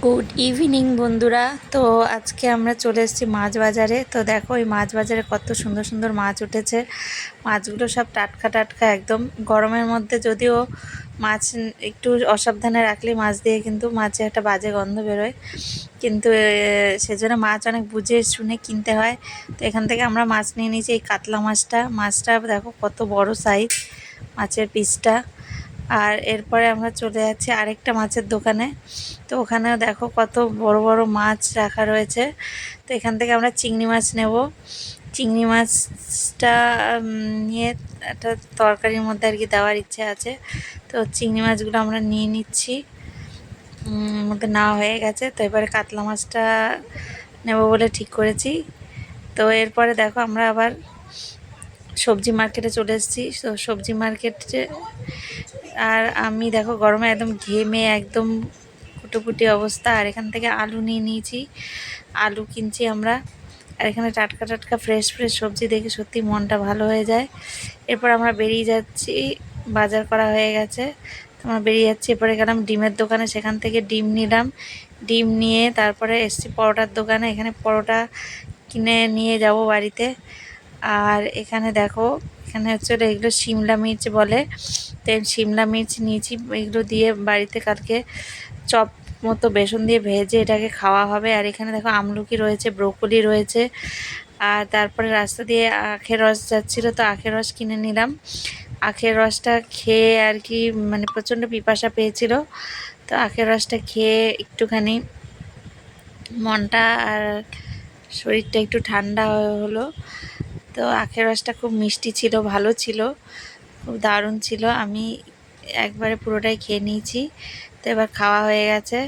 Good evening বন্ধুরা। তো আজকে আমরা চলে এসেছি মাছ বাজারে। তো দেখো এই মাছ বাজারে কত সুন্দর সুন্দর মাছ উঠেছে। মাছগুলো সব টাটকা টাটকা একদম। গরমের মধ্যে যদিও মাছ একটু অসাবধানে রাখলে মাছ দিয়ে কিন্তু মাছে একটা বাজে গন্ধ বেরোয়, কিন্তু সেজন্য মাছ অনেক বুঝে শুনে কিনতে হয়। তো এখান থেকে আমরা মাছ নিয়ে নিয়েছি। এই কাতলা মাছটা দেখো কত বড় সাইজ মাছের পিসটা। আর এরপরে আমরা চলে যাচ্ছি আরেকটা মাছের দোকানে। তো ওখানেও দেখো কত বড় বড় মাছ রাখা রয়েছে। তো এখান থেকে আমরা চিংড়ি মাছ নেব। চিংড়ি মাছটা নিয়ে একটা তরকারির মধ্যে আর কি দেওয়ার ইচ্ছে আছে। তো চিংড়ি মাছগুলো আমরা নিয়ে নিচ্ছি, মধ্যে নেওয়া হয়ে গেছে। তো এবারে কাতলা মাছটা নেব বলে ঠিক করেছি। তো এরপরে দেখো আমরা আবার সবজি মার্কেটে চলে এসেছি। তো সবজি মার্কেটে আর আমি দেখো গরমে একদম ঘেমে একদম কুটোপুটি অবস্থা। আর এখান থেকে আলু নিয়ে নিয়েছি, আলু কিনছি আমরা। আর এখানে টাটকা টাটকা ফ্রেশ ফ্রেশ সবজি দেখে সত্যি মনটা ভালো হয়ে যায়। এরপর আমরা বেরিয়ে যাচ্ছি, বাজার করা হয়ে গেছে। তো আমরা বেরিয়ে যাচ্ছি। এরপরে গেলাম ডিমের দোকানে, সেখান থেকে ডিম নিলাম। ডিম নিয়ে তারপরে এসছি পরোটার দোকানে। এখানে পরোটা কিনে নিয়ে যাব বাড়িতে। আর এখানে দেখো, এখানে হচ্ছে এগুলো শিমলা মির্চ বলে। তো শিমলা মির্চ নিয়েছি, এগুলো দিয়ে বাড়িতে কালকে চপ মতো বেসন দিয়ে ভেজে এটাকে খাওয়া হবে। আর এখানে দেখো আমলকি রয়েছে, ব্রোকলি রয়েছে। আর তারপরে রাস্তা দিয়ে আখের রস যাচ্ছিলো, তো আখের রস কিনে নিলাম। আখের রসটা খেয়ে আর কি মানে প্রচণ্ড পিপাসা পেয়েছিল। তো আখের রসটা খেয়ে একটুখানি মনটা আর শরীরটা একটু ঠান্ডা হলো। তো আখের রসটা খুব মিষ্টি ছিল, ভালো ছিল, খুব দারুণ ছিল। আমি একবারে পুরোটাই খেয়ে নিয়েছি। তো এবার খাওয়া হয়ে গেছে।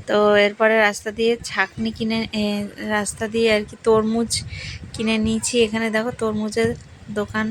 তো এরপরে রাস্তা দিয়ে আর কি তরমুজ কিনে নিয়েছি। এখানে দেখো তরমুজের দোকান।